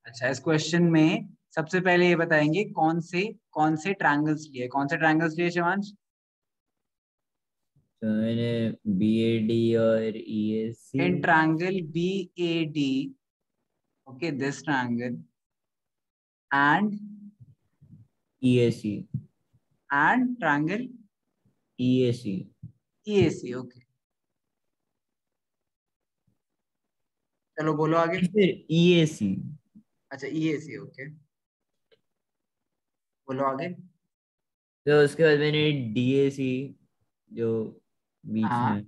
अच्छा, इस क्वेश्चन में सबसे पहले ये बताएंगे कौन से ट्रायंगल्स लिए, कौन से ट्रायंगल्स लिए शिवांश? तो मैंने BAD और EAC। In triangle BAD, okay, this triangle and EAC। Triangle EAC। EAC, okay. चलो बोलो आगे। फिर EAC। अच्छा, EAC, ओके, बोलो आगे। तो उसके बाद मैंने DAC जो बीच में हाँ, है,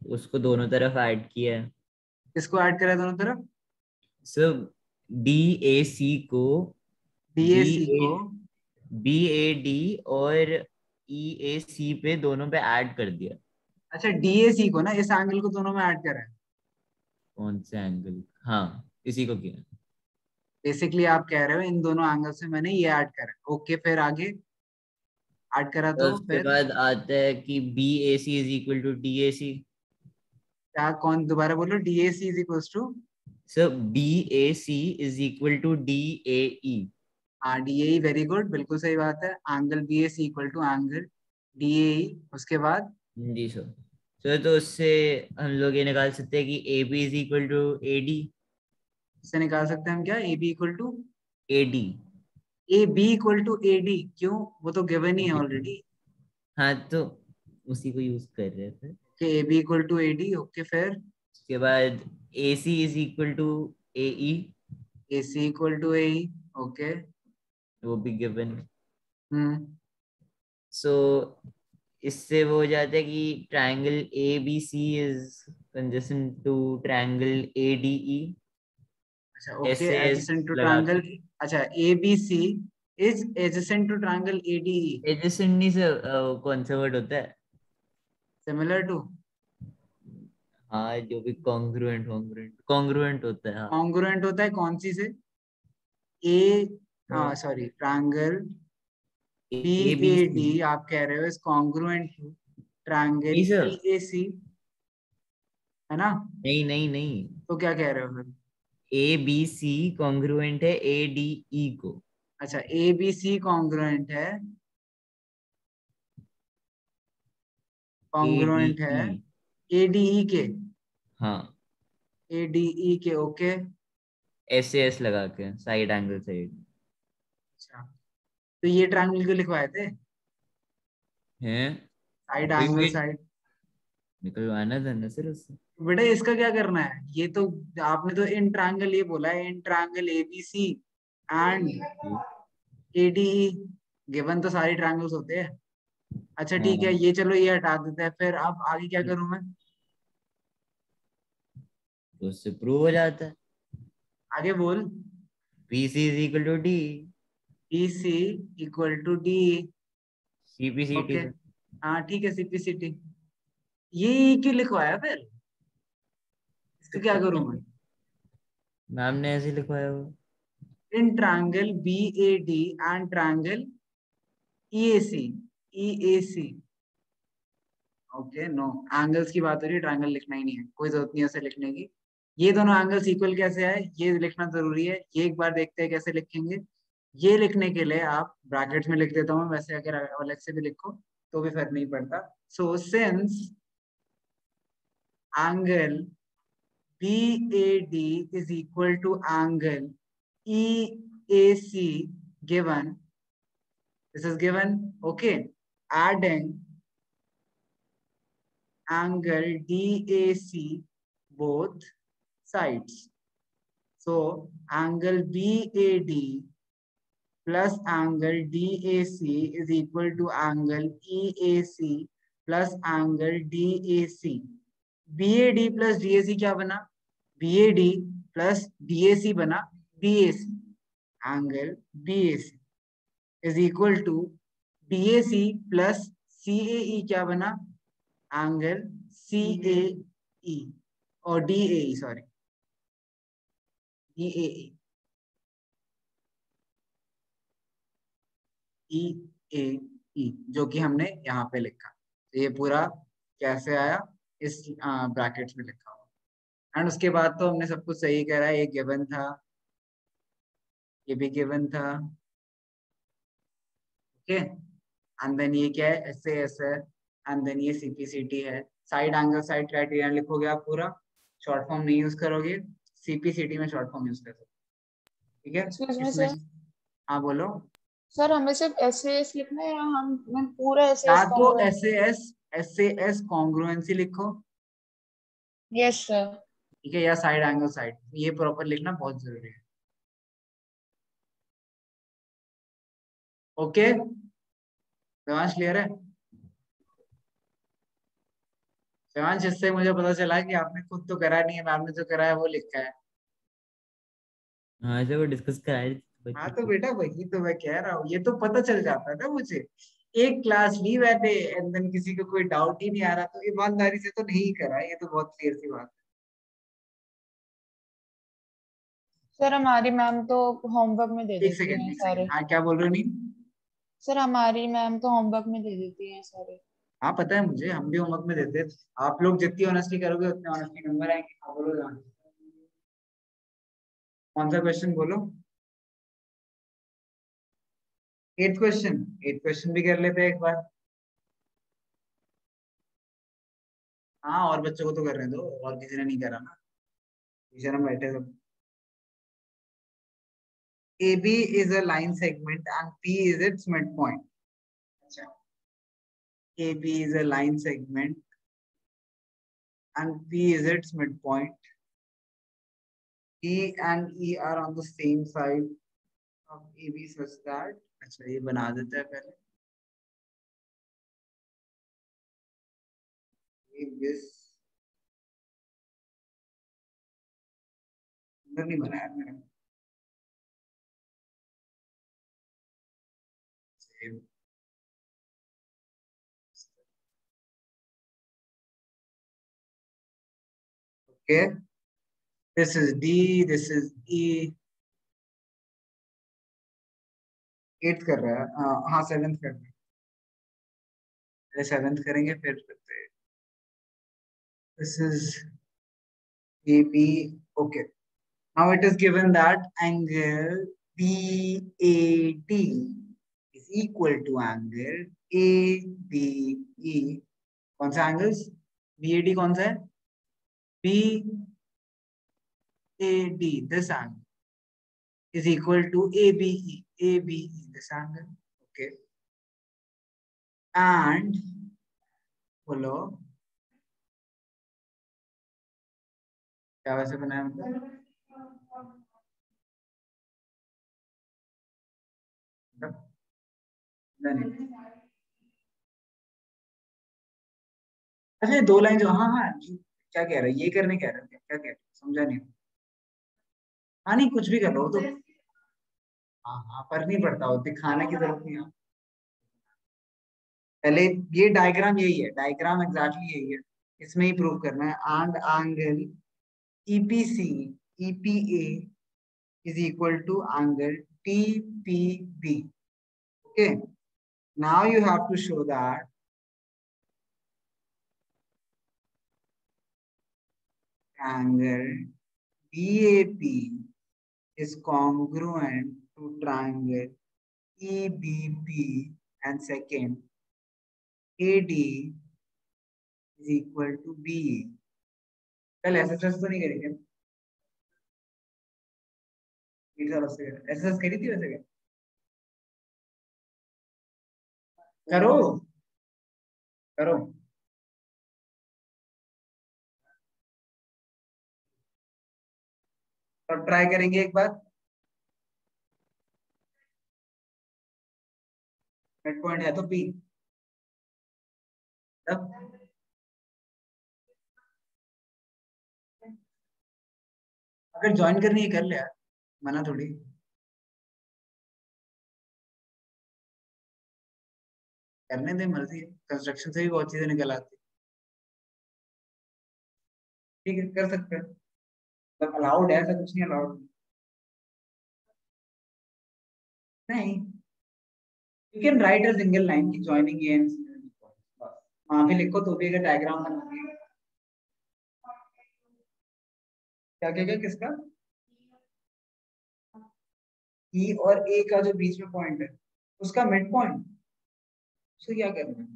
उसको दोनों तरफ ऐड किया है। किसको ऐड करा दोनों तरफ? सब DAC को बी DAC ए को। BAD और EAC पे दोनों पे ऐड कर दिया। अच्छा, DAC को ना, इस एंगल को दोनों में ऐड करा है। कौन से एंगल? हाँ, इसी को किया। बेसिकली आप कह रहे हो इन दोनों एंगल से मैंने ये ऐड करा है, ओके, फिर आगे ऐड करा तो तो उसके फिर बाद आता है कि BAC is equal to DAC। क्या, कौन, दोबारा बोलो। DAC is equals to. So BAC is equal to DAE। हाँ, DAE, वेरी गुड, बिल्कुल सही बात है। Angle BAC equal to angle DAE। उसके बाद जी सर। सर तो उससे हम लोग ये निकाल सकते हैं कि AB is equal to AD। इससे निकाल सकते हैं हम क्या, AB equal to AD। AB equal to AD? क्यों, वो तो गिवन ही है ऑलरेडी। हाँ, तो उसी को यूज कर रहे थे। Okay, AB equal to AD, okay, फिर उसके बाद AC is equal to AE। AC equal to AE, okay. वो भी गिवन। हम्म। सो इससे वो हो जाता है कि triangle ABC is congruent to triangle ADE। अच्छा, ओके, ऐसे एडजेसेंट टू लगा ट्रायंगल। के। अच्छा, ABC is adjacent to triangle ADE। एडजेसेंट नहीं से कौन सा वर्ड होता है? Similar to. हाँ, जो भी कॉन्ग्रुएंट कॉन्ग्रुएंट कॉन्ग्रुएंट होता है, हाँ। कॉन्ग्रुएंट होता है कौन सी से? ए, हाँ सॉरी, ट्रायंगल BAD ABC। आप कह रहे हो इज कॉन्ग्रुएंट टू ट्रायंगल नहीं सर। EAC, है ना? नहीं नहीं नहीं। तो क्या कह रहे हो फिर? ABC कॉन्ग्रुएंट है ADE को। अच्छा, ABC कॉन्ग्रुएंट है, कॉन्ग्रुएंट है ADE। ADE के। हाँ। ADE के, ओके। SAS लगा के साइड एंगल साइड। अच्छा, तो ये ट्रायंगल क्यों लिखवाए थे? है। साइड वही एंगल वही साइड। निकलवाना था ना सर उससे। बेटा इसका क्या करना है, ये तो आपने तो इन ट्रायंगल ये बोला है, in triangle ABC and ADE, given तो सारी ट्रायंगल्स होते हैं। अच्छा ठीक है, हाँ, ये चलो ये हटा देते हैं, फिर अब आगे क्या करूं मैं? तो उससे प्रूव हो जाता है। आगे बोल। PC is equal to D। BC equal to D, CPCT okay. से। हाँ ठीक है, CPCT। ये क्यों लिखवाया फिर, इसका क्या करूं मैं? मैम ने ऐसे लिखवाया हुआ। In triangle BAD and triangle EAC, EAC, okay, no, angles की बात हो रही है, ट्रायंगल लिखना ही नहीं है, कोई जरूरत नहीं है उसे लिखने की। ये दोनों एंगल्स इक्वल कैसे है ये लिखना जरूरी है, ये एक बार देखते हैं कैसे लिखेंगे। ये लिखने के लिए आप ब्रैकेट्स में लिख देता हूँ, वैसे अगर अलग से भी लिखो तो भी फर्क नहीं पड़ता। So since angle BAD is equal to angle EAC given, this is given, okay, adding angle DAC both sides. So angle BAD plus angle DAC is equal to angle EAC plus angle DAC. BAD plus DAC क्या बना? BAD plus DAC बना BAC. Angle BAC is equal to DAC plus CAE क्या बना? Angle CAE और DAE, sorry, DAE, EAE जो कि हमने यहाँ पे लिखा। तो ये पूरा कैसे आया, इस ब्रैकेट्स में लिखा हुआ। एंड उसके बाद तो हमने सब कुछ सही करा, ये गिवन था। ये भी गिवन था। ओके, एंड देन ये क्या है, SAS है, एंड देन ये CPCT है। साइड एंगल साइड क्राइटेरिया लिखोगे आप पूरा, शॉर्ट फॉर्म नहीं यूज करोगे, CPCT में शॉर्ट फॉर्म यूज कर सकते। ठीक है, एक्सक्यूज मी इसमें सर, हाँ बोलो। सर हमें सिर्फ SAS लिखना है या हम पूरा या SAS तो कॉन्ग्रुएंट? SAS कॉन्ग्रुएंसी लिखो, यस सर। ठीक है, या साइड एंगल साइड, ये प्रॉपर लिखना बहुत जरूरी है। ओके, देवांश क्लियर है? देवांश, इससे मुझे पता चला कि आपने खुद तो करा नहीं है, मैम ने जो करा है वो लिखा है। हाँ ऐसे वो डिस्कस कराए थे हाँ बच्चों तो को। बेटा वही तो मैं कह रहा हूँ, ये तो पता चल जाता है ना मुझे। एक क्लास ली मैंने एंड देन किसी को कोई डाउट ही नहीं आ रहा, तो ईमानदारी से तो नहीं करा, ये तो बहुत क्लियर सी बात सर हमारी मैम तो होमवर्क में दे है। एक देती सेकेंड हैं एक सेकेंड, सारे। हाँ क्या बोल रहे हो? नहीं, सर हमारी मैम तो होमवर्क में दे देती हैं सारे। हाँ पता है मुझे, हम भी होमवर्क में देते हैं। आप लोग जितनी ऑनेस्टली करोगे उतने ऑनेस्टली नंबर आएंगे। हाँ बोलो जान, कौन सा क्वेश्चन बोलो? 8th क्वेश्चन, 8th क्वेश्चन भी कर लेते हैं एक बार। हाँ और बच्चों को तो करने दो, और किसी ने नहीं करा ना, टीचर हम बैठे सब। AB is a line segment and P is its midpoint. अच्छा, AB is a line segment and P is its midpoint. P and E are on the same side of AB such that, अच्छा ये बना देते हैं पहले, this अंदर नहीं बनाया मैंने। Okay, this is D, this is E। 8th कर रहा है, हाँ 7th कर रहा है, पहले 7th करेंगे फिर करते हैं। This is AB, okay। Now it is given that angle BAD is equal to angle ABE। कौन सा एंगल्स? BAD कौन सा है? BAD, this angle is equal to ABE, ABE, this angle, okay। And बोलो क्या वैसे बनाया मतलब? नहीं, अच्छा ये दो लाइन जो, हाँ हाँ क्या कह रहे हैं, ये करने कह रहे हैं क्या कह रहे हैं, समझा नहीं। हाँ नहीं कुछ भी कर लो वो तो, हाँ हाँ फर्क नहीं पड़ता, वो दिखाने की जरूरत नहीं है। पहले ये डायग्राम यही है, डायग्राम एग्जैक्टली यही है, इसमें ही प्रूव करना है। And angle EPC EPA is equal to angle TPB, okay। Now you have to show that angle BAP is congruent to triangle EBP, and second AD is equal to BE। कल SSS तो नहीं करेंगे? SSS करी थी वैसे क्या? करो करो, और ट्राई करेंगे एक बार। मिड पॉइंट है तो P, तब अगर ज्वाइन करनी है कर ले यार, मना थोड़ी। करने दे, मर्जी है, कंस्ट्रक्शन से भी बहुत चीजें निकल आती। ठीक है कर सकते हैं, मतलब अलाउड है, ऐसा कुछ नहीं अलाउड नहीं। You can write a single line की ज्वाइनिंग ए एंड वहां पे लिखो तो भी अगर डायग्राम बनाओगे। क्या क्या क्या किसका? ई और ए का जो बीच में पॉइंट है उसका मिड पॉइंट, उसको क्या करना है?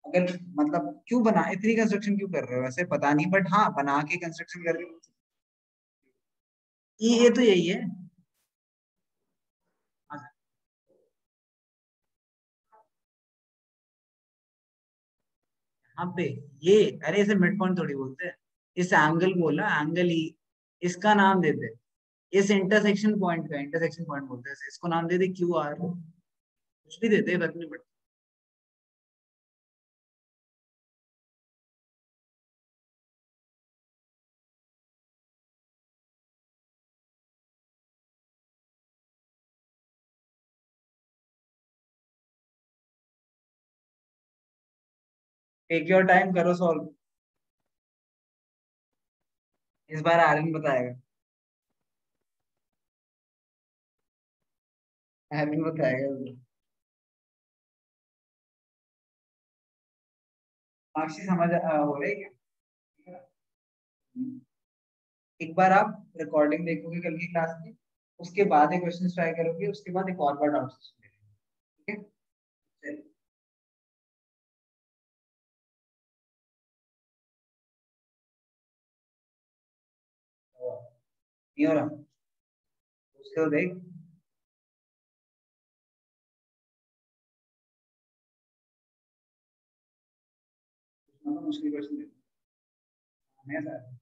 अगर मतलब क्यों बना, इतनी कंस्ट्रक्शन क्यों कर रहे हो? वैसे पता नहीं, बट हाँ बना के कंस्ट्रक्शन कर रहे हो। ई ए तो यही है। यहाँ पे ये, अरे इसे मिड पॉइंट थोड़ी बोलते हैं, इस एंगल बोला, एंगल ई, इसका नाम देते हैं, इस इंटरसेक्शन पॉइंट का इंटरसेक्शन पॉइंट बोलते हैं, इसको नाम दे दे क्यू आर, कुछ भी देते हैं, फर्क नहीं पड़ता। टेक योर टाइम, करो सॉल्व। इस बार आर्यन बताएगा, आर्यन बताएगा इस बार। साक्षी समझ हो रही है क्या? एक बार आप रिकॉर्डिंग देखोगे कल की क्लास की, उसके बाद एक क्वेश्चन ट्राई करोगे, उसके बाद एक और बार डाउट सेशन लेंगे, ठीक है? चलिए। नहीं हो रहा, उसको देख। मतलब मुश्किल क्वेश्चन दे, हमें ऐसा है।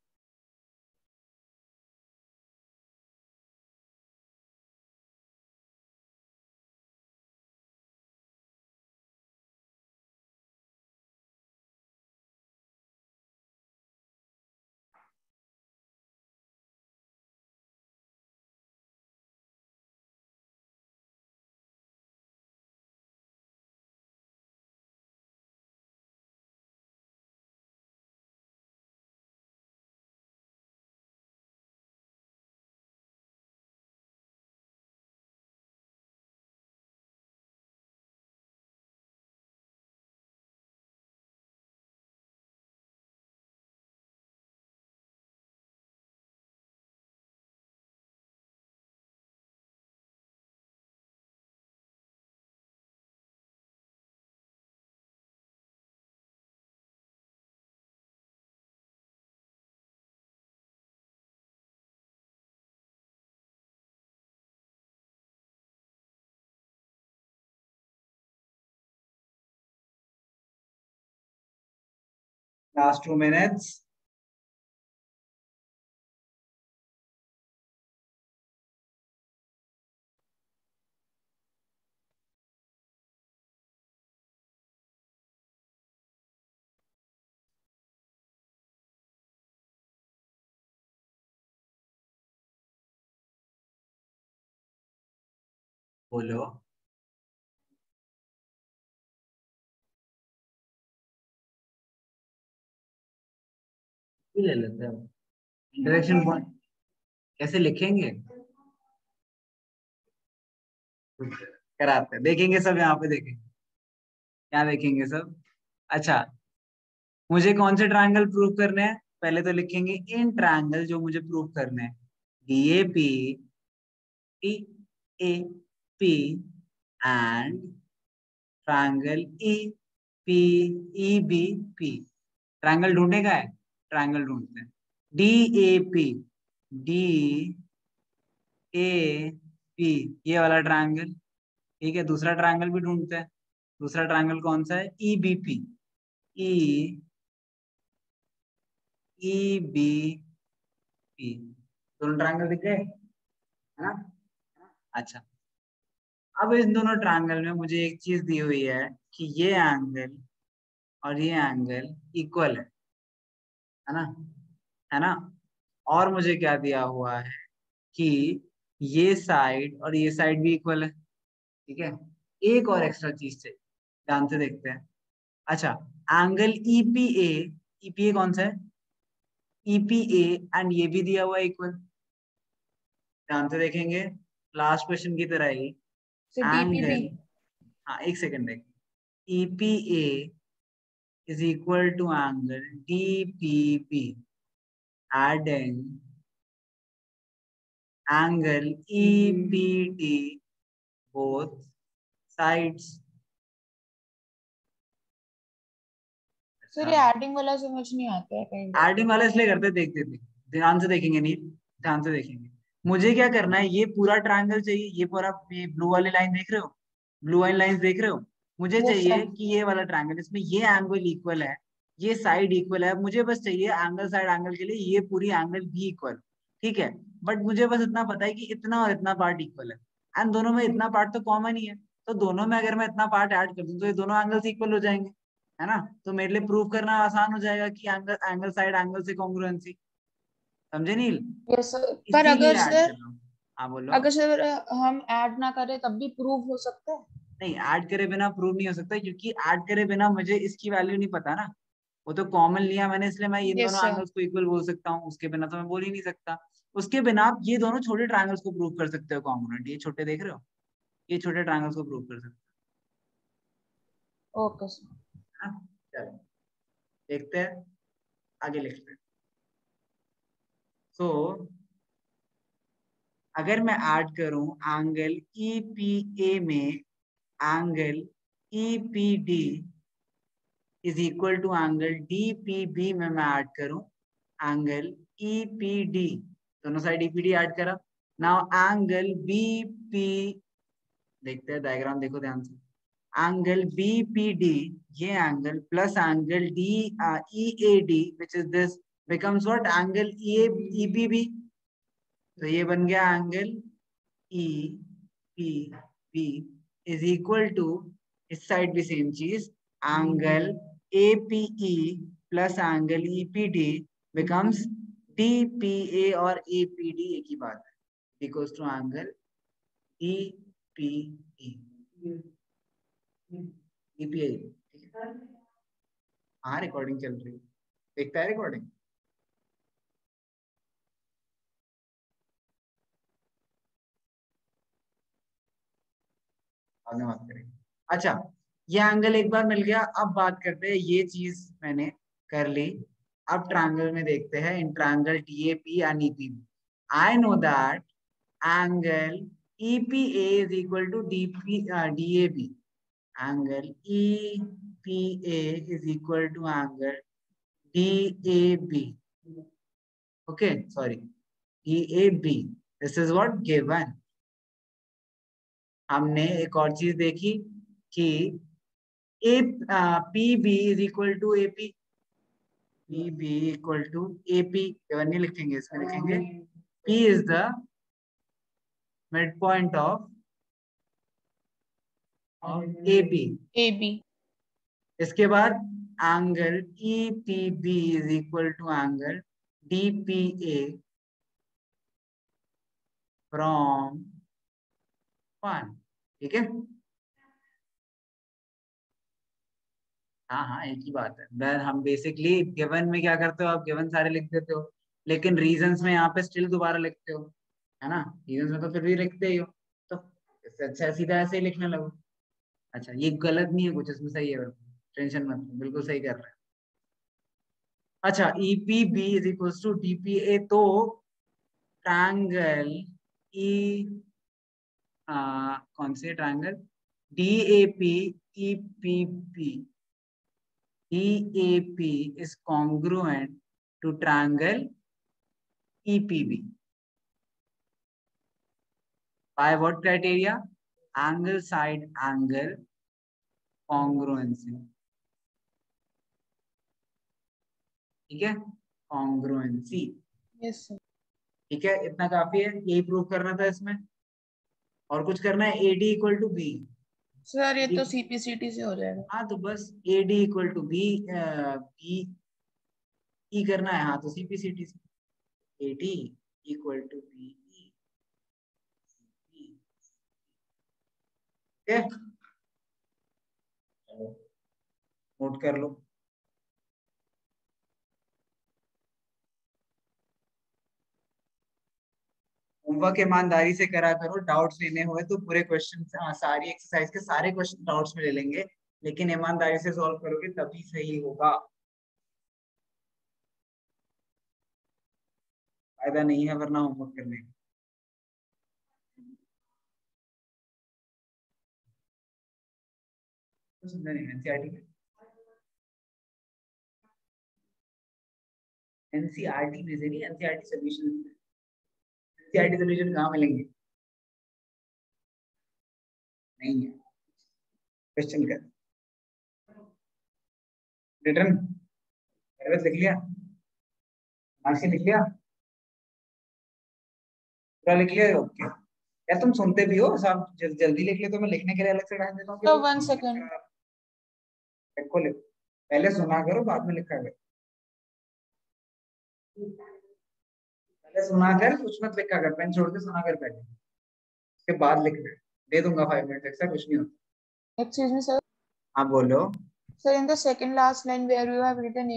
Last 2 minutes। बोलो। भी ले लेते हैं इंटरेक्शन पॉइंट, कैसे लिखेंगे कराते हैं, देखेंगे सब यहाँ पे, देखेंगे क्या देखेंगे सब। अच्छा, मुझे कौन से ट्रायंगल प्रूव करने हैं? पहले तो लिखेंगे इन ट्रायंगल जो मुझे प्रूव करने हैं, D A P, T A P and triangle E P, E B P. Triangle ढूंढने का है, ट्रायंगल ढूंढते हैं, D A P, D A P, ये वाला ट्रायंगल, ठीक है। दूसरा ट्रायंगल भी ढूंढते हैं, दूसरा ट्रायंगल कौन सा है? ई बी पी, ई ई बी पी, दोनों ट्रायंगल दिख गए, है ना? अच्छा, अब इन दोनों ट्रायंगल में मुझे एक चीज दी हुई है कि ये एंगल और ये एंगल इक्वल है ना, है ना? और मुझे क्या दिया हुआ है कि ये साइड और ये साइड भी इक्वल है, ठीक है। एक और एक्स्ट्रा चीज चाहिए, ध्यान से देखते हैं। अच्छा, एंगल ईपीए, ईपीए कौन सा है? ईपीए एंड ये भी दिया हुआ है इक्वल, ध्यान से देखेंगे, लास्ट क्वेश्चन की तरह ही। So DPP. एंगल, हाँ एक सेकंड देख, EPA is equal to angle DPP, adding angle EPD both sides. Sir ये एडिंग वाला समझ नहीं आता है कहीं बार। एडिंग वाला इसलिए करते देखते थे, ध्यान से देखेंगे नील, ध्यान से देखेंगे। मुझे क्या करना है, ये पूरा ट्रायंगल चाहिए, ये पूरा, ये ब्लू वाली लाइन देख रहे हो, ब्लू वाली लाइन देख रहे हो, मुझे यस चाहिए सर। कि ये वाला ट्रायंगल, इसमें ये एंगल इक्वल है, ये साइड इक्वल है, मुझे बस चाहिए एंगल साइड एंगल के लिए ये पूरी एंगल भी इक्वल, ठीक है। बट मुझे बस इतना पता है कि इतना और इतना पार्ट इक्वल है, एंड दोनों में इतना पार्ट तो कॉमन ही है, तो दोनों में अगर मैं इतना पार्ट ऐड कर दूं तो ये दोनों एंगल्स इक्वल हो जाएंगे, है ना। तो मेरे लिए प्रूव करना आसान हो जाएगा कि एंगल एंगल साइड एंगल से कॉन्ग्रुएंसी, समझे नील, यस सर, पर इसीलिए अगर ऐड कर सर, रहा हूँ। हाँ बोलो। अगर सर हम ऐड ना करें तब भी प्रूव हो सकता है? नहीं, ऐड करे बिना प्रूव नहीं हो सकता, क्योंकि ऐड करे बिना मुझे इसकी वैल्यू नहीं पता ना, वो तो कॉमन लिया मैंने, इसलिए मैं इन यस दोनों सर। एंगल्स को इक्वल बोल सकता हूँ, उसके बिना तो मैं बोल ही नहीं सकता। उसके बिना आप ये दोनों छोटे ट्रायंगल्स को प्रूव कर सकते हो कॉन्ग्रुएंट, ये छोटे देख रहे हो, ये छोटे ट्रायंगल्स को प्रूव कर सकते ओके सर। हो, है ना। चलो देखते हैं, आगे लिखते हैं। तो अगर मैं ऐड करूं एंगल EPA में angle EPD is equal to angle DPB में मैं ऐड करूं एंगल EPD, दोनों साइड EPD ऐड करा, नाउ एंगल BP, देखते हैं डायग्राम, देखो ध्यान से, एंगल BPD, ये angle plus angle EAD which is this, becomes what, angle EPB, तो ये बन गया angle EPB is equal to, इस साइड भी सेम चीज, angle APE plus angle EPD becomes DPA, और APD एक ही बात है, equals to angle DPE, DPA, ठीक है। हाँ रिकॉर्डिंग चल रही है, देखता है रिकॉर्डिंग। बाद में बात करेंगे। अच्छा, ये एंगल एक बार मिल गया, अब बात करते हैं, ये चीज मैंने कर ली, अब ट्रायंगल में देखते हैं, in triangle DAP and EPB, I know that angle EPA is equal to DAB, angle EPA is equal to angle DAB, okay sorry DAB, this is what given. हमने एक और चीज देखी कि PB is equal to AP, PB equal to AP, केवल नहीं लिखेंगे, इसमें लिखेंगे P is the mid point of AP। A B. इसके बाद angle EPB is equal to angle DPA from 1, ठीक है। हाँ हाँ एक ही बात है, देन हम बेसिकली गिवन में क्या करते हो, आप गिवन सारे लिख देते हो, लेकिन रीजंस में यहाँ पे स्टिल दोबारा लिखते हो, है ना, रीजंस में तो फिर भी लिखते ही हो, तो इससे अच्छा सीधा ऐसे ही लिखने लगो। अच्छा ये गलत नहीं है कुछ, इसमें सही है, टेंशन मत लो, बिल्कुल सही कर रहे हैं। अच्छा EPB is equal to DPA, तो ट्रायंगल ई कौन से triangle DAP EPP, DAP is congruent to triangle EPB. By what criteria? Angle side angle congruency. ठीक है, congruency, यस सर। ठीक है, इतना काफी है, यही प्रूव करना था इसमें, और कुछ करना है, AD equal to B, sir ये तो CPCT से हो जाएगा। हाँ तो बस AD equal to B, B E करना है, हाँ तो CPCT से, AD इक्वल टू B, ठीक है, नोट कर लो। होमवर्क ईमानदारी से करा करो, डाउट्स लेने हुए तो पूरे क्वेश्चन, सारी एक्सरसाइज के सारे क्वेश्चन डाउट्स में ले लेंगे, लेकिन ईमानदारी से सॉल्व करोगे तभी सही होगा, फायदा नहीं है वरना होमवर्क करने का। कुछ नहीं एनसीईआरटी में, एनसीईआरटी में से नहीं, एनसीईआरटी सॉल्यूशन, एनसीईआरटी सॉल्यूशन कहाँ मिलेंगे? नहीं है। क्वेश्चन कर, रिटर्न लिख लिया, मार्क्स लिख लिया, पूरा लिख लिया? ओके यार तुम सुनते भी हो सब, जल्दी लिख ले तो मैं लिखने के लिए अलग से टाइम देता हूँ। तो 1 सेकंड लिखो लिखो, पहले सुना करो बाद में लिखा करो, पहले सुना कर कुछ मत लिखा कर, पेन छोड़ के सुना कर पहले, उसके बाद लिख ले। दे दूंगा 5 मिनट, ऐसा कुछ नहीं होता। एक्सक्यूज मी सर, हाँ बोलो। Sir in the second last line where you have written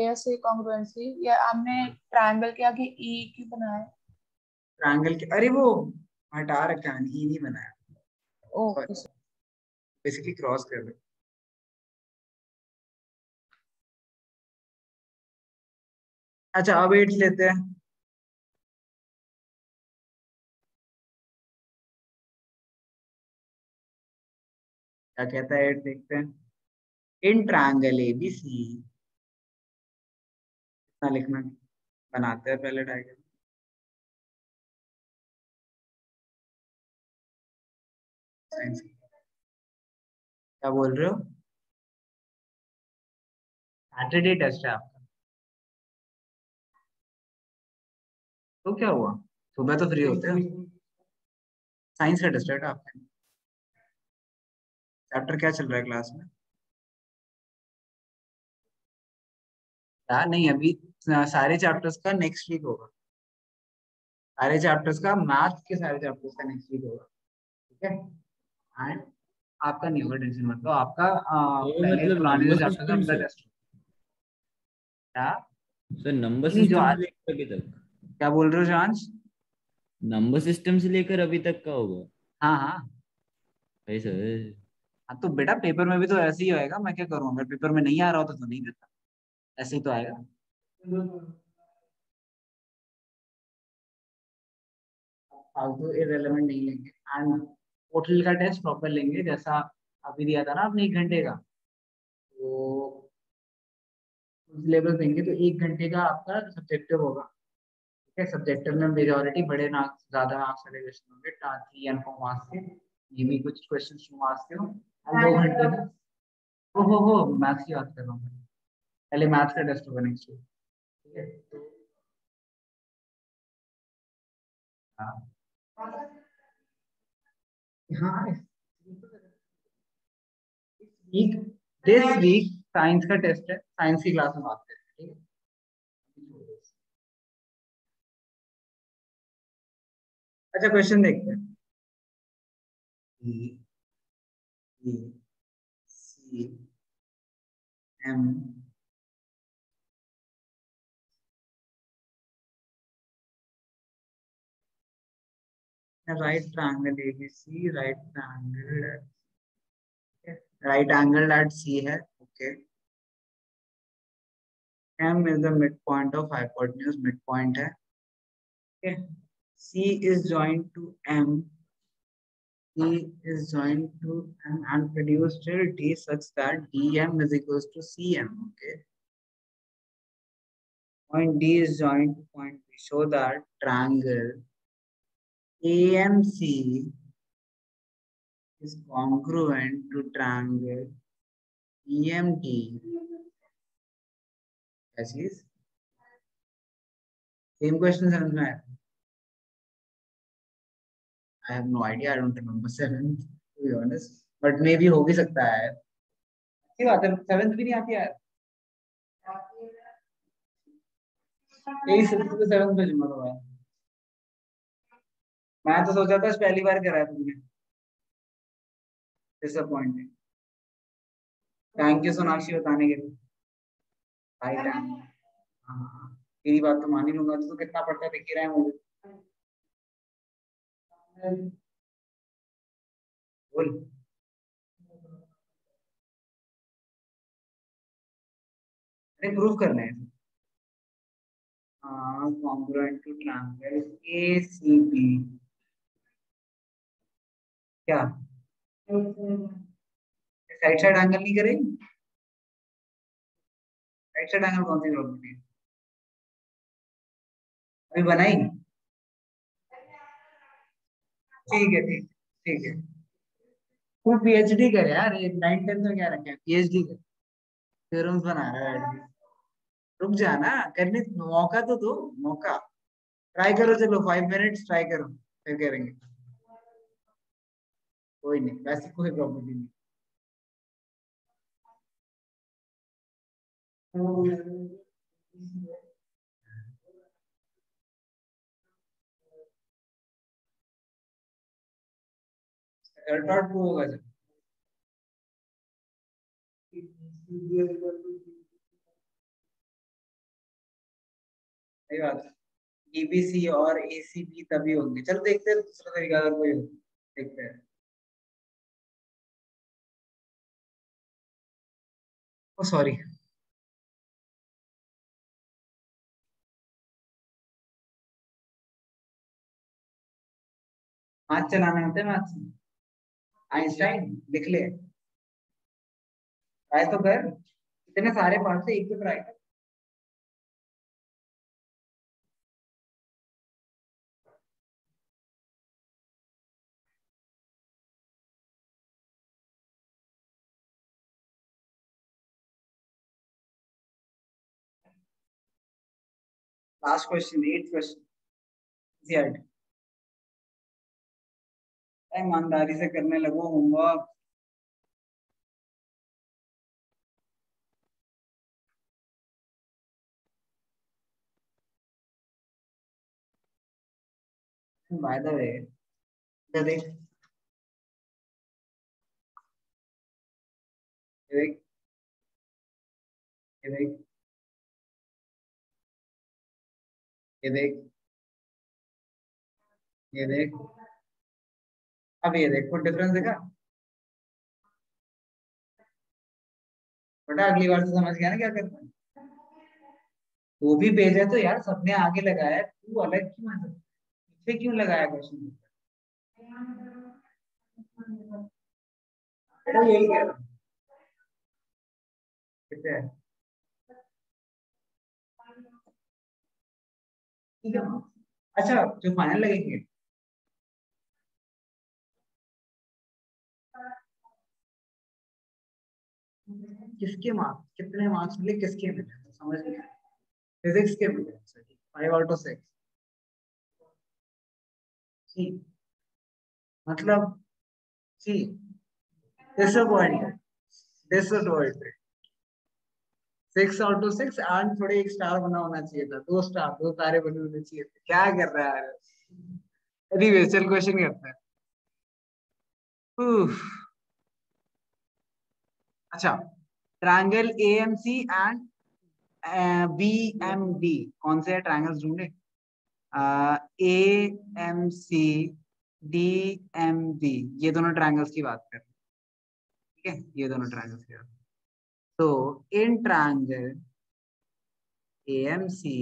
ASA congruency, या आपने ट्रायंगल के आगे E क्यों बनाया है? ट्रायंगल के, अरे वो हटा रखा है, ई नहीं बनाया, ओके सर। बेसिकली क्रॉस कर दो। अच्छा अब 8 लेते हैं। क्या कहता है 8, देखते हैं। इन ट्रायंगल एबीसी, इतना लिखना नहीं, बनाते हैं पहले डायग्राम। क्या बोल रहे हो? सैटरडे टेस्ट है आपका, तो क्या हुआ, सुबह तो फ्री होते हैं। साइंस का टेस्ट है आपका, चैप्टर क्या चल रहा है क्लास में? यार नहीं, अभी सारे चैप्टर्स का नेक्स्ट वीक होगा, सारे चैप्टर्स का, मैथ्स के सारे चैप्टर्स का नेक्स्ट वीक होगा, ठीक है। एंड आपका नहीं होगा, टेंशन मत लो, आपका तो पहले मतलब पुराने जो नंबर चैप्टर्स है सिस्टम उनका से, टेस्ट। क्या? सर नंबर नहीं जो सिस्टम से आज, लेकर अभी तक, क्या बोल रहे हो शांश? नंबर सिस्टम से लेकर अभी तक का होगा? हाँ हाँ भाई सर, हाँ, तो बेटा पेपर में भी तो ऐसे ही होएगा, मैं क्या करूँ, अगर पेपर में नहीं आ रहा हो तो नहीं देता, ऐसे ही तो आएगा। फालतू इररिलेवेंट नहीं लेंगे, एंड पोर्टल का टेस्ट प्रॉपर लेंगे, जैसा अभी दिया था ना आपने 1 घंटे का, तो सिलेबस देंगे तो 1 घंटे का आपका सब्जेक्टिव होगा, ठीक है। सब्जेक्टिव में मेजोरिटी बड़े मार्क्स, ज्यादा मार्क्स वाले क्वेश्चन होंगे, 3 एंड 4 मार्क्स के, ये भी कुछ क्वेश्चन 2 मार्क्स के हो, और 2 घंटे का। हो मैथ्स की बात कर रहा हूँ मैं। पहले मैथ्स का टेस्ट होगा नेक्स्ट वीक, ठीक है। तो हाँ हाँ, वीक, दिस वीक साइंस का टेस्ट है, साइंस की क्लास में बात करते हैं, ठीक है। अच्छा क्वेश्चन देखते हैं। E, E, C, M, right triangle ABC, right triangle, right angle at C है, okay. M is the midpoint of hypotenuse, midpoint है, okay. C is joined to M, C is joined to M and produce till T such that DM is equals to CM, okay. Point D is joined to point B, show that triangle AMC is congruent to triangle EMT as is. Same question समझ में आया? I have no idea. I don't remember 7th to be honest, but maybe हो भी सकता है। अच्छी बात है, 7th भी नहीं आती यार, यही 6th to 7th में जुम्मन हुआ है। मैं तो सोचा था पहली बार करा है तुमने, डिसअपॉइंटिंग। थैंक यू सोनाक्षी बताने के लिए। भाई टाइम, हाँ तेरी बात तो मान ही लूंगा, तो कितना पढ़ता दिख ही रहा है मुझे। बोल। अरे प्रूफ करना है, हाँ कॉन्ग्रुएंट टू ट्रायंगल ACB, क्या साइड साइड एंगल नहीं करेंगे? साइड साइड एंगल कौन सी प्रॉपर्टी है अभी बनाई? ठीक है, ठीक ठीक है। तू पीएचडी कर यार, ये 9th 10th में क्या रखा है, पीएचडी कर, थ्योरम्स बना रहा है। रुक जाना, करने मौका तो दो, मौका। ट्राई करो, चलो 5 मिनट्स ट्राई करो, फिर करेंगे। कोई नहीं, वैसे कोई प्रॉपर्टी नहीं। डॉट टू होगा जब सही बात है। ईबीसी और एसीबी तभी होंगे। चलो देखते हैं दूसरा तरीका अगर कोई हो, देखते हैं। ओ सॉरी, हाथ चलाने होते हैं मैथ्स में। आइंस्टाइन लिख ले, ट्राई तो कर, इतने सारे पार्ट से एक तो ट्राई कर। Last question, 8th question. ईमानदारी से करने लगो होमवर्क। बाय द वे, ये देख, ये देख, ये देख, ये देख, ये देख, अब ये देख, कुछ डिफरेंस देखा? बेटा अगली बार से समझ गया ना क्या करना है। वो भी पेज है तो यार सबने आगे लगाया है, तू अलग क्यों है, पीछे क्यों लगाया क्वेश्चन? बेटा यही कह रहा हूँ, कितने है? ठीक है। अच्छा, जो फाइनल लगेंगे, किसके मार्क्स, कितने मार्क्स मिले, किसके मिले, तो समझ नहीं आया। फिजिक्स के मिले 5/6। ठीक, मतलब ठीक, डिसअपॉइंटेड, डिसअपॉइंटेड। 6/6 एंड थोड़े एक स्टार बना होना चाहिए था, 2 स्टार, 2 तारे बने होने चाहिए थे। क्या कर रहा है? एनीवे चल क्वेश्चन करते हैं। उफ, अच्छा, ट्रायंगल एएमसी एंड बीएमडी, कौन से ट्रायंगल्स ढूंढे? एएमसी, डीएमबी, ये दोनों ट्रायंगल्स की बात कर रहे हैं। ठीक है, ये दोनों ट्रायंगल्स की बात। तो in triangle AMC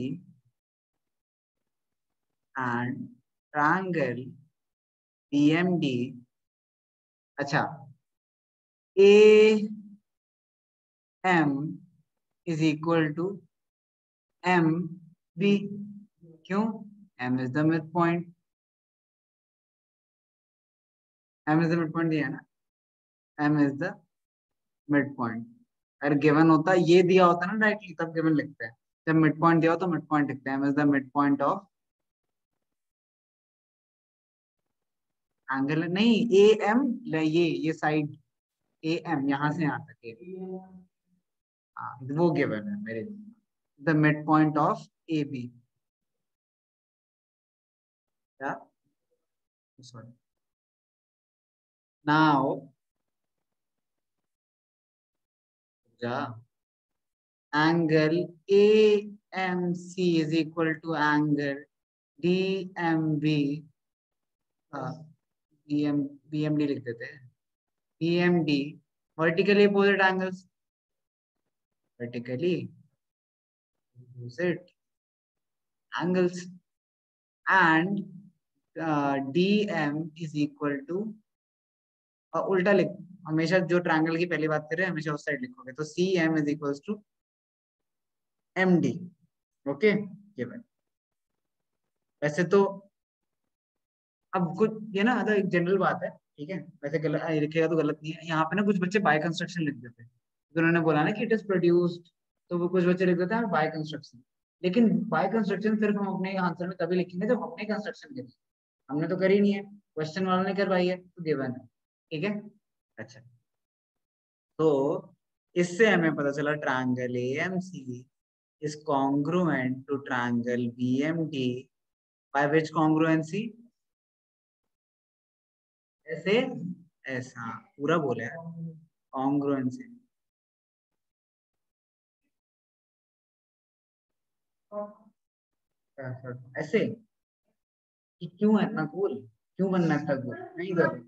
and triangle BMD, अच्छा, A M is equal to M B, क्यों? M is the mid point, M is the mid point दिया है ना, M is the mid point. अगर गिवन होता, ये दिया होता ना डायरेक्टली, तब गिवन लिखते हैं। जब मिड पॉइंट दिया हो तो मिड पॉइंट लिखते हैं, M is the mid point of angle, नहीं ए एम, ये साइड ए एम, यहां से यहां तक हाँ, वो गिवन है मेरे, the mid point of A B, क्या, सॉरी, नाउ जा, angle A M C is equal to angle D M B, B M, B M D लिख देते हैं, B M D, vertically opposite angles, vertically opposite angles, and dm is equal to और उल्टा लिख, हमेशा जो triangle की पहली बात कर रहे हैं हमेशा उस साइड लिखोगे, तो C M is equals to M D. Okay, ये बात वैसे तो अब कुछ ये ना मतलब एक जनरल बात है, ठीक है, वैसे गलत लिखेगा तो गलत नहीं है। यहाँ पे ना कुछ बच्चे बाय कंस्ट्रक्शन लिख देते हैं, तो उन्होंने बोला ना कि इट इज प्रोड्यूस्ड, तो वो कुछ बच्चे लिख देते हैं बाय कंस्ट्रक्शन। लेकिन बाय कंस्ट्रक्शन सिर्फ हम अपने आंसर में तभी लिखेंगे जब हमने कंस्ट्रक्शन करी, हमने तो करी नहीं है, क्वेश्चन वालों ने करवाई है तो गिवन है, ठीक है। अच्छा, तो इससे हमें पता चला triangle AMC is congruent to triangle BMD by which congruency? ऐसे ऐसा पूरा बोला है, congruency ऐसे कि क्यों है इतना कूल, क्यों बनना है इतना कूल, नहीं कर,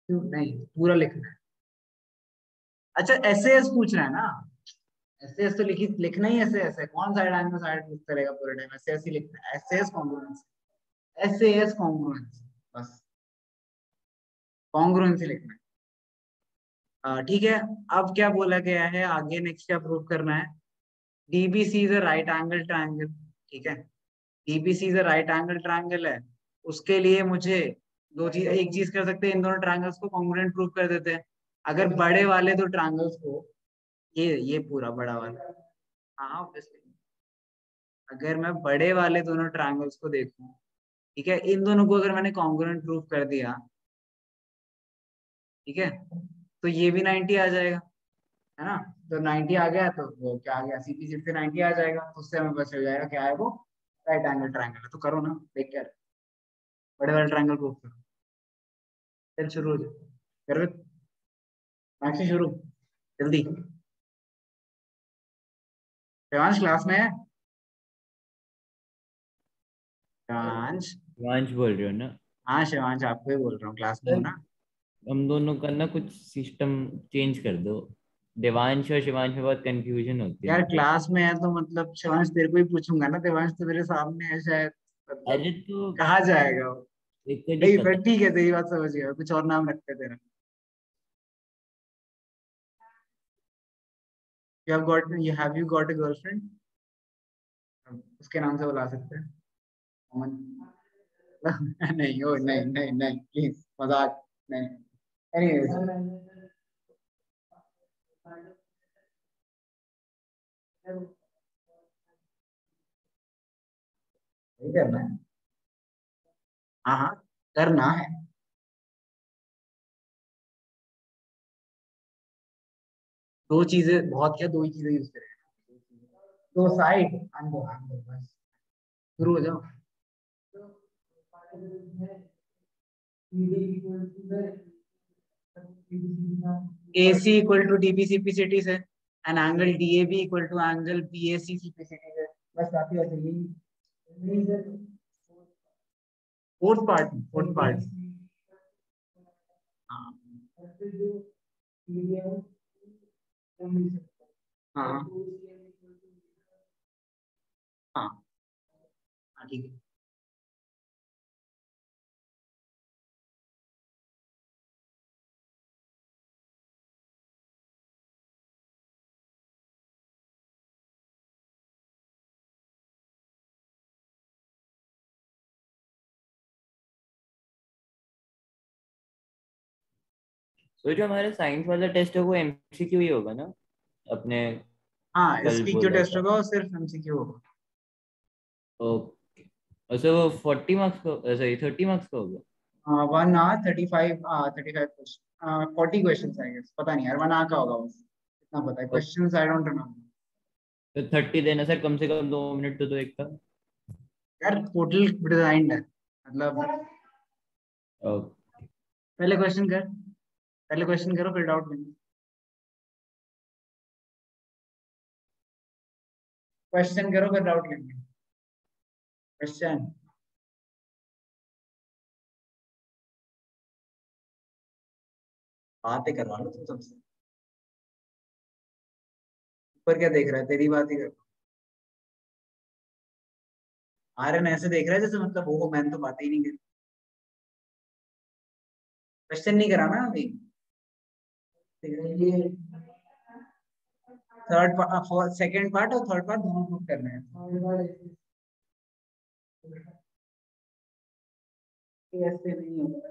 क्यों नहीं, पूरा लिखना है। अच्छा ऐसे ऐसे पूछ रहा है ना, ऐसे ऐसे तो लिखना ही ऐसे ऐसे, कौन साइड एंगल साइड लिखता रहेगा पूरे टाइम, ऐसे ऐसे लिखना है, ऐसे ऐसे कॉन्ग्रुएंसी, ऐसे ऐसे कॉन्ग्रुएंसी, बस कॉन्ग्रुएंसी लिखना है। ठीक है, अब क्या बोला गया है आगे, नेक्स्ट क्या प्रूव करना है, DBC is a right angle triangle, ठीक है, DBC is a right angle triangle है। उसके लिए मुझे दो चीज, एक चीज कर सकते हैं, इन दोनों ट्रायंगल्स को कॉन्ग्रुएंट प्रूव कर देते हैं। अगर बड़े वाले दो ट्रायंगल्स को, ये पूरा बड़ा वाला, हाँ ऑब्वियसली, अगर मैं बड़े वाले दोनों ट्रायंगल्स को देखूं, ठीक है, इन दोनों को अगर मैंने कॉन्ग्रुएंट प्रूव कर दिया, ठीक है, तो ये भी 90 आ जाएगा, है ना। तो 90 आ गया तो वो क्या आ गया, सीपी सीट से 90 आ जाएगा, तो उससे हमें पता चल जाएगा क्या है वो, राइट एंगल ट्रायंगल है। तो करो ना, देख कर बड़े वाले ट्रायंगल प्रूव करो, फिर शुरू हो जाए, कर मैथ से शुरू, जल्दी। शिवांश क्लास में है, शिवांश, शिवांश बोल रहे हो ना? हाँ शिवांश आपको ही बोल रहा हूँ, क्लास में हो सर, ना। हम दोनों का ना कुछ सिस्टम चेंज कर दो। देवांश और शिवांश में बहुत कंफ्यूजन होती है यार मुझे। क्लास में है तो मतलब शिवांश तेरे को ही पूछूंगा ना, देवांश तो मेरे सामने है शायद, मतलब अरे तो कहाँ जाएगा वो। एक को नहीं दिक्कत फिर है। ठीक है, तेरी बात समझ गया, कुछ और नाम रखते तेरा, यू गॉट अ गर्लफ्रेंड, उसके नाम से बुला सकते हैं, अमन। नहीं ओ नहीं नहीं नहीं प्लीज, मजाक नहीं। एनीवेज, नहीं करना है, हाँ हाँ करना है। दो चीजें बहुत, क्या दो ही चीजें यूज करें, दो साइड, अंदर अंदर बस, शुरू हो जाओ। AC इक्वल टू DBCPCT से, an angle DAB equal to angle BACCPCT से, बस काफी ऐसे ही। फोर्थ पार्ट, फोर्थ पार्ट, हाँ हाँ हाँ हाँ ठीक है। तो जो हमारा साइंस वाला टेस्ट है वो एमसीक्यू ही होगा ना, अपने हाँ कल इसकी क्यों बोला टेस्ट था। होगा, और सिर्फ MCQ होगा। ओके, अच्छा वो 40 मार्क्स का, सॉरी 30 मार्क्स का होगा। 1 hour 35, 35 question, 40 question I guess, पता नहीं यार, 1 आवर का होगा बस, इतना पता है, okay, question I don't remember. तो 30 देना सर, कम से कम 2 मिनट तो एक का। यार टोटल डिजाइन है, मतलब ओके, पहले क्वेश्चन कर, पहले क्वेश्चन करो फिर डाउट लेंगे, क्वेश्चन करो फिर डाउट लेंगे, क्वेश्चन। बातें करवा लो तुम सबसे, ऊपर क्या देख रहा है, तेरी बात ही कर, आर्यन ऐसे देख रहा है जैसे मतलब वो मैंने तो बातें ही नहीं करी। क्वेश्चन नहीं करा ना अभी। सेकंड पार्ट और थर्ड पार्ट दोनों प्रूव करना है। ऐसे नहीं होता।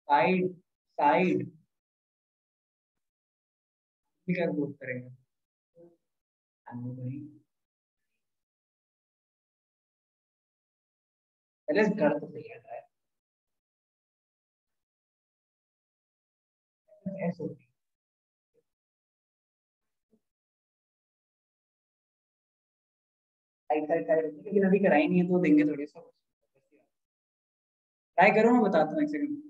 साइड साइड क्या प्रूव करेंगे? पहले कर तो सही है। ऐसे होती है। साइड साइड साइड होती है, लेकिन अभी कराई नहीं है तो देंगे थोड़ी सा। ट्राई करो, मैं बताता हूँ एक सेकंड।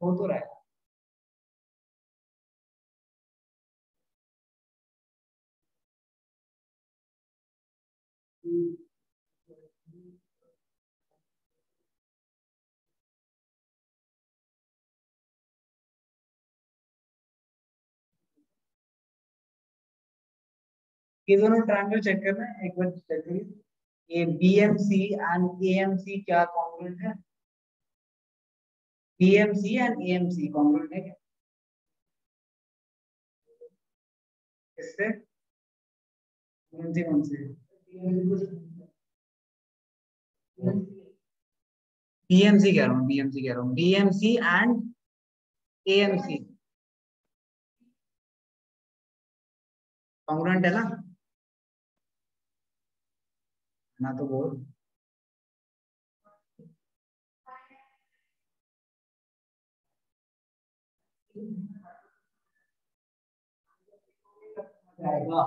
हो तो रहा है। ये दोनों ट्रायंगल चेक करना है एक बार, चेक करिए। ये बीएमसी एंड एएमसी क्या कॉन्ग्रुएंट है? बीएमसी एंड एएमसी कॉन्ग्रुएंट है क्या? किससे? बीएमसी कौन से? बीएमसी कह रहा हूँ, बीएमसी कह रहा हूँ, बीएमसी एंड एएमसी कॉन्ग्रुएंट है ना तो बोल। जाएगा।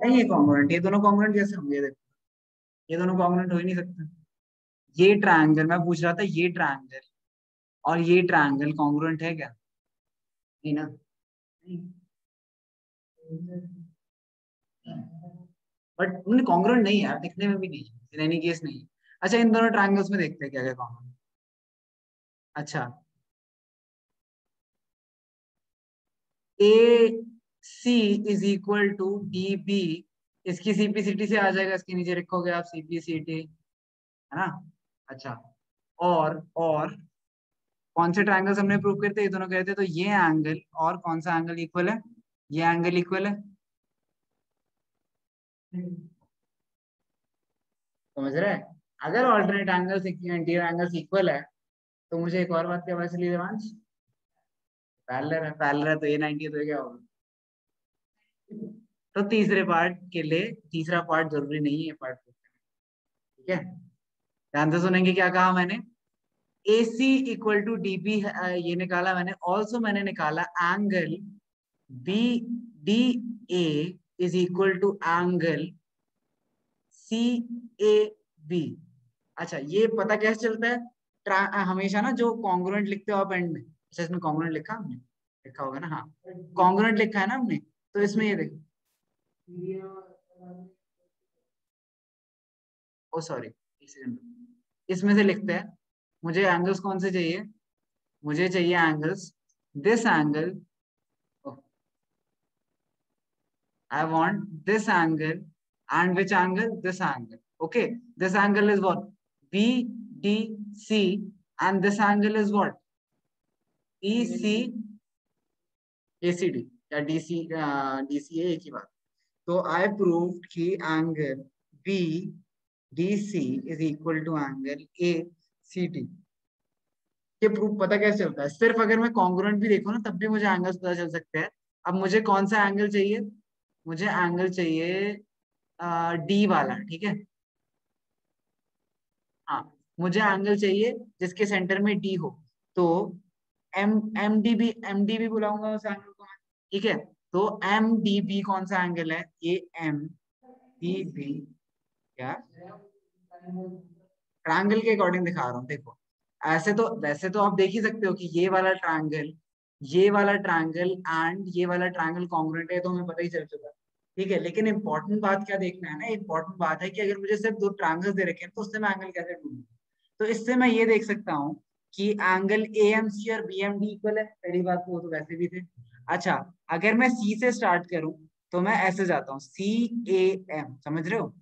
नहीं, ये कॉन्ग्रुएंट, ये दोनों कॉन्ग्रुएंट कैसे होंगे? देखो, ये दोनों कॉन्ग्रुएंट हो ही नहीं सकते। ये ट्रायंगल मैं पूछ रहा था, ये ट्रायंगल और ये ट्रायंगल कॉन्ग्रुएंट है क्या? नहीं ना। बट उन्हें कॉन्ग्रुएंट नहीं है यार, दिखने में भी नहीं है, इन एनी केस नहीं है। अच्छा, इन दोनों ट्रायंगल्स में देखते हैं क्या क्या कॉन्ग्रुएंट। अच्छा, A C is equal to D B, इसकी सीपीसीटी से आ जाएगा, इसके नीचे लिखोगे आप सीपीसीटी, है ना? अच्छा, और कौन से ट्रायंगल्स हमने प्रूव करते, ये दोनों कहते हैं, तो ये एंगल और कौन सा एंगल इक्वल है? ये एंगल इक्वल है। समझ रहे हैं? अगर alternate angles interior angles equal है तो मुझे एक और बात क्या पता चली देवांश? पैरेलल है, पैरेलल है तो ये 90 तो क्या होगा? तो तीसरे पार्ट के लिए तीसरा पार्ट जरूरी नहीं है पार्ट, ठीक है? ध्यान से सुनेंगे क्या कहा मैंने। A C equal to D B ये निकाला मैंने, ऑल्सो मैंने निकाला angle B D A is equal to angle C A B. अच्छा, ये पता कैसे चलता है? हमेशा ना जो कॉन्ग्रुएंट लिखते हो आप एंड में, अच्छा इसमें कॉन्ग्रुएंट लिखा हमने, लिखा होगा ना, हाँ कॉन्ग्रुएंट लिखा है ना हमने, तो इसमें ये देखो, ओ सॉरी, एक सेकंड, इसमें से लिखते हैं। मुझे एंगल्स कौन से चाहिए? मुझे चाहिए angles, this angle, I want this angle and which angle? This angle. Okay, this angle is what? BDC, and this angle is what? EC ACD या DC DCA, एक ही बात। तो I proved कि angle BDC is equal to angle ACD। ये proof पता कैसे चलता है? सिर्फ अगर मैं कॉन्ग्रुएंट भी देखूं ना तब भी मुझे एंगल्स पता चल सकते हैं। अब मुझे कौन सा एंगल चाहिए? मुझे एंगल चाहिए डी वाला, ठीक है? हाँ, मुझे एंगल चाहिए जिसके सेंटर में डी हो, तो एम एम डी भी बुलाऊंगा उस एंगल को मैं, ठीक है? तो एम डी बी कौन सा एंगल है? ये एम डी बी क्या ट्रायंगल के अकॉर्डिंग दिखा रहा हूँ। देखो ऐसे तो वैसे तो आप देख ही सकते हो कि ये वाला ट्रायंगल एंड ये वाला ट्रायंगल कॉन्ग्रुएंट है, तो हमें पता ही चल चुका है, ठीक है। लेकिन इंपॉर्टेंट बात क्या देखना है ना, इंपॉर्टेंट बात है कि अगर मुझे सिर्फ दो ट्रायंगल्स दे रखे हैं तो उससे मैं एंगल कैसे ढूंढूं? तो इससे मैं ये देख सकता हूँ कि एंगल AMC और BMD इक्वल है। पहली बात तो वो तो वैसे भी थे। अच्छा, अगर मैं C से स्टार्ट करूं तो मैं ऐसे जाता हूँ, CAM, समझ रहे हो?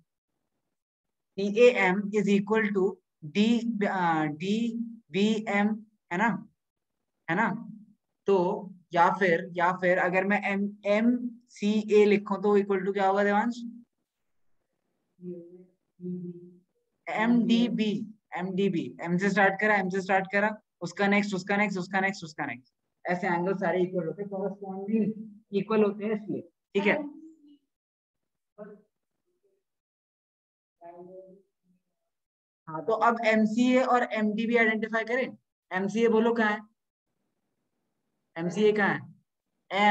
CAM is equal to DBM, है ना, है ना? तो या फिर अगर मैं MCA लिखूं तो इक्वल टू क्या होगा देवांश? MDB, M से स्टार्ट करा, उसका नेक्स्ट, उसका नेक्स्ट, उसका नेक्स्ट, उसका नेक्स्ट, ऐसे एंगल सारे इक्वल होते हैं, कॉरस्पॉन्डिंग इक्वल होते हैं इसलिए, ठीक है। हाँ, तो अब MCA और MDB आइडेंटिफाई करें। MCA बोलो कहाँ है? MCA कहाँ है?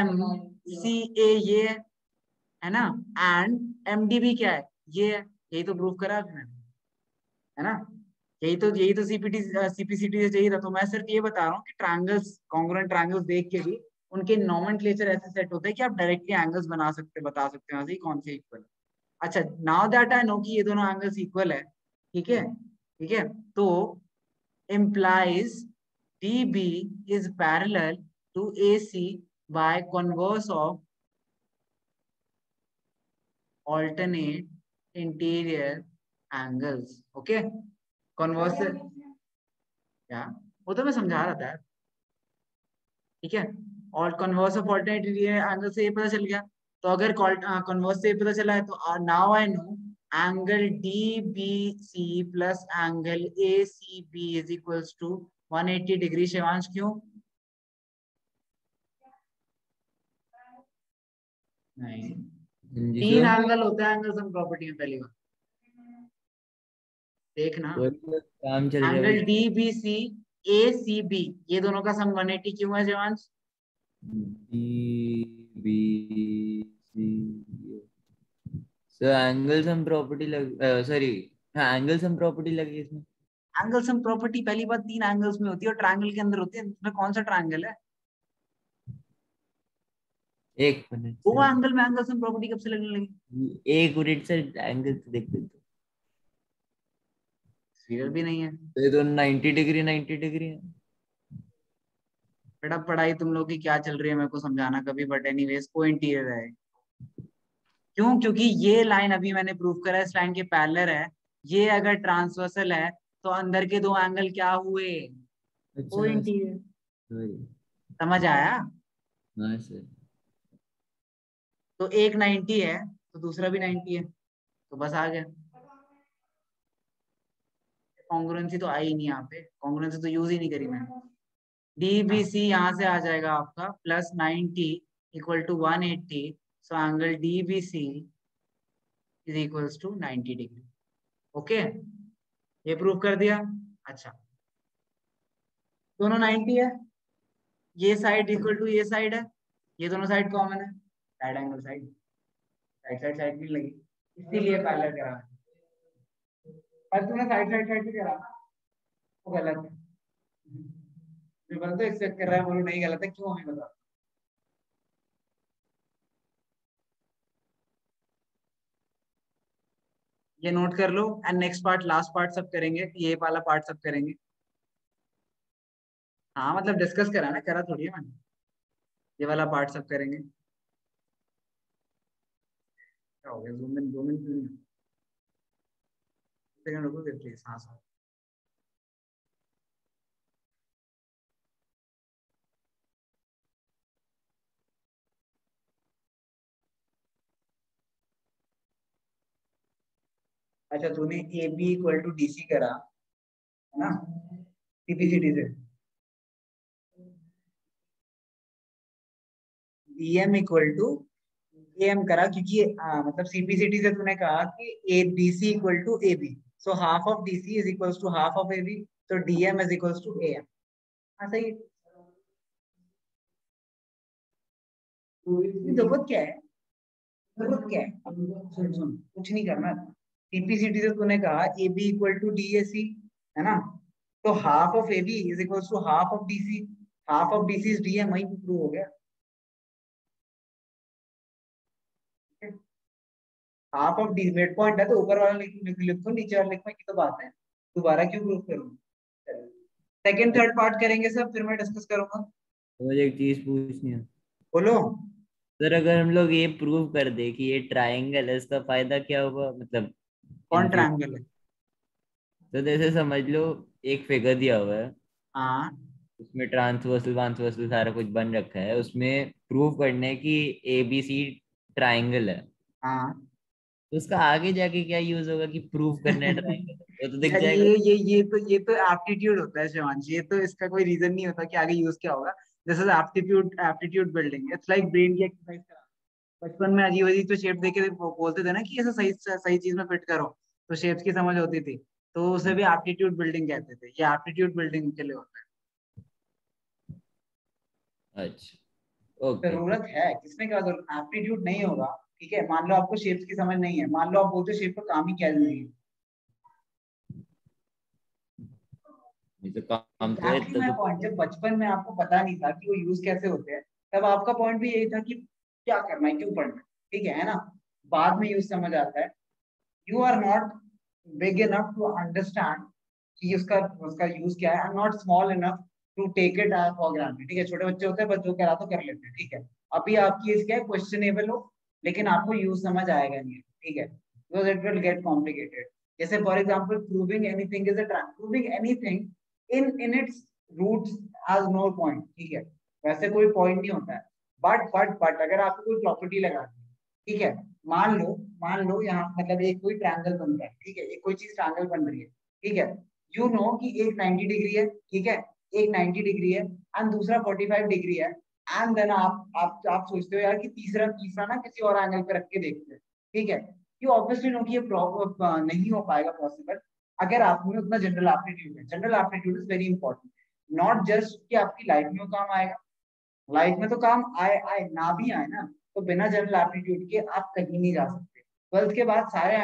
MCA ये है ना, एंड MDB क्या है? ये है। यही तो प्रूव करा आपने, है ना? यही तो CPCT से चाहिए था। तो मैं सिर्फ ये बता रहा हूँ कि ट्रायंगल्स, कॉन्ग्रुएंट ट्रायंगल्स देख के भी उनके नोमेनक्लेचर ऐसे सेट होते हैं कि आप डायरेक्टली एंगल्स बता सकते हो कौन से इक्वल है। अच्छा, नाउ दैट आई नो कि ये दोनों एंगल्स इक्वल है, ठीक है, ठीक है, तो implies DB is parallel to AC by converse of alternate interior angles, okay? Converse क्या, वो तो मैं समझा रहा था, ठीक है। और कॉन्वर्स ऑफ ऑल्टरनेट एंगल से ये पता चल गया। तो अगर कॉन्वर्स से ये पता चला है तो now I know angle DBC plus angle ACB is equals to 180 degree. Shivansh क्यों नहीं? तीन एंगल होता है एंगल सम प्रॉपर्टी में, पहली बार देखना। काम चल रहा है एंगल अभी। DBC ACB ये दोनों का सम 180 क्यों है Shivansh? DBC so angle sum property लग, सॉरी, हाँ एंगल सम प्रॉपर्टी लगी इसमें। एंगल सम प्रॉपर्टी पहली बात तीन एंगल्स में होती है और ट्रायंगल के अंदर होती है। इसमें कौन सा ट्रायंगल है? एक मिनट दो से, एंगल में एंगल सम प्रॉपर्टी कब से लगने लगी? एक मिनट से एंगल तो देख लेते। सीरियल भी नहीं है तो ये तो 90 डिग्री 90 डिग्री है। बेटा। पढ़ाई तुम लोग की क्या चल रही है मेरे को समझाना कभी, बट एनीवेज पॉइंट ये है। क्यों? क्योंकि ये लाइन अभी मैंने प्रूव करा है, इस लाइन के पैरेलल है। ये अगर ट्रांसवर्सल है तो अंदर के दो एंगल क्या हुए? अच्छा पॉइंट ये, सॉरी। समझ आया? हाँ सर। तो एक 90 है तो दूसरा भी 90 है, तो बस आ गया। कॉन्ग्रुएंसी तो आई नहीं यहाँ पे, कॉन्ग्रुएंसी तो यूज ही नहीं करी मैंने। DBC यहाँ से आ जाएगा आपका plus 90 equal to 180। So angle DBC is equals to 90 degree. Okay, ये प्रूव कर दिया। अच्छा, दोनों 90 है, ये साइड इक्वल टू ये साइड है, ये दोनों साइड कॉमन है, साइड एंगल साइड, साइड नहीं लगी, इसीलिए पैरेलल करा। पर तूने साइड से करा, वो गलत है। जो बोलते एक्सेप्ट कर रहा है बोलो नहीं गलत है, क्यों हमें बता। ये नोट कर लो and next part, last part सब करेंगे, ये वाला पार्ट सब करेंगे। हाँ मतलब डिस्कस करा ना, करा थोड़ी है मैंने, ये वाला पार्ट सब करेंगे। क्या हो गया? 2 मिनट, 2 मिनट क्यों नहीं? सेकंड रुको प्लीज। हाँ सर। अच्छा, तूने AB इक्वल टू DC करा है ना, CPCT से। DM इक्वल टू AM करा क्योंकि मतलब CPCT से तूने कहा कि DC equal to AB, so half of DC is equals to half of AB, तो DM is equals to AM। हाँ सही है। जरूरत क्या है, जरूरत क्या है? सुन सुन, कुछ नहीं करना। टीपीसीटी से तूने कहा A B equal to D A C, है ना? तो half of A B is equal to half of D C, half of D C is D M, वही प्रूव हो गया। Half of D mid point है तो ऊपर वाला लिख दो, नीचे वाला लिखो, की तो बात है, दोबारा क्यों प्रूव करूँ? सेकंड थर्ड पार्ट करेंगे सब, फिर मैं डिस्कस करूंगा। मुझे एक चीज पूछनी है बोलो। सर, अगर हम लोग ये प्रूव कर दे कि ये ट्राइंगल है, इसका फायदा क्या होगा, मतलब कौन इन फ्यूचर? ट्रायंगल है? तो जैसे समझ लो एक फिगर दिया हुआ है, हाँ उसमें ट्रांसवर्सल ट्रांसवर्सल सारा कुछ बन रखा है, उसमें प्रूव करने की ए बी सी ट्राइंगल है, हाँ। तो उसका आगे जाके क्या यूज होगा कि प्रूव करना है ट्राइंगल? वो तो दिख यार जाएगा। ये तो एप्टीट्यूड होता है शिवांश, ये तो इसका कोई रीजन नहीं होता कि आगे यूज क्या होगा। This is aptitude building, it's like brain की एक्सरसाइज करा। बचपन में अजीब अजीब तो शेप देके बोलते थे ना कि ऐसे सही सही चीज में फिट करो, तो शेप्स की समझ होती थी, तो उसे भी एप्टीट्यूड बिल्डिंग कहते थे। ये एप्टीट्यूड बिल्डिंग के लिए होता है। अच्छा, ओके। जरूरत है, किसने कहा जरूरत? एप्टीट्यूड नहीं होगा, ठीक है? मान लो आपको शेप्स की समझ नहीं है, मान लो आप बोलते शेप का काम ही क्या नहीं है। ये तो काम तो है एग्जैक्टली माय तो पॉइंट, जब बचपन में आपको पता नहीं था कि वो यूज कैसे होते हैं, तब आपका पॉइंट भी यही था कि क्या करना है, क्यों पढ़ना है, ठीक है ना? बाद में यूज समझ आता है। You are not big enough to understand कि उसका उसका यूज क्या है, I am not small enough to take it for granted, ठीक है? छोटे बच्चे होते हैं, बस जो करा तो कर लेते हैं, ठीक है? अभी आपकी एज क्या है, क्वेश्चनेबल हो, लेकिन आपको यूज समझ आएगा नहीं, ठीक है? Because it will get complicated. जैसे for example, proving anything is a proving anything in its roots has no point, ठीक है? वैसे कोई पॉइंट नहीं होता है। बट अगर आपको कोई प्रॉपर्टी लगानी है, ठीक है? मान लो यहाँ मतलब एक कोई ट्रायंगल बन रहा है, ठीक है? एक कोई चीज ट्रायंगल बन रही है, ठीक है? यू नो कि एक 90 डिग्री है, ठीक है? एक 90 डिग्री है एंड दूसरा 45 डिग्री है, एंड देन आप सोचते हो यार कि तीसरा तीसरा ना किसी और एंगल पे रख के देखते हैं, ठीक है? यू ऑब्वियसली नो कि ये नहीं हो पाएगा पॉसिबल, अगर आप में उतना जनरल एप्टीट्यूड है। General aptitude is very important, not just कि आपकी लाइफ में काम आएगा, लाइफ में तो काम आए आए ना भी आए ना, तो बिना जनरल एप्टीट्यूड के आप कहीं नहीं जा सकते। 12th के बाद सारे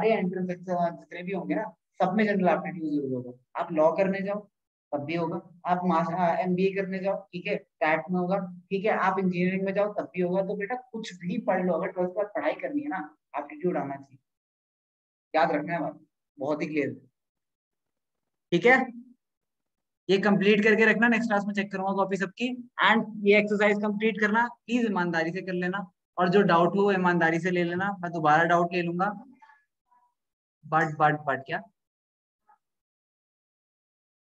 एंट्रेंस जितने भी होंगे ना, सब में जनरल एप्टीट्यूड जरूर होगा। आप लॉ करने जाओ तब भी होगा, आप एमबीए करने जाओ, ठीक है, टैट में होगा, ठीक है, आप इंजीनियरिंग में जाओ तब भी होगा। तो बेटा कुछ भी पढ़ लो, अगर 12th के बाद पढ़ाई करनी है ना, एप्टीट्यूड आना चाहिए। याद रखना है बात, बहुत ही क्लियर, ठीक है? ये कंप्लीट करके रखना, नेक्स्ट क्लास में चेक करूंगा कॉपी सबकी। एंड ये एक्सरसाइज कंप्लीट करना प्लीज, ईमानदारी से कर लेना, और जो डाउट हो वो ईमानदारी से ले लेना, मैं दोबारा डाउट ले लूंगा। बट क्या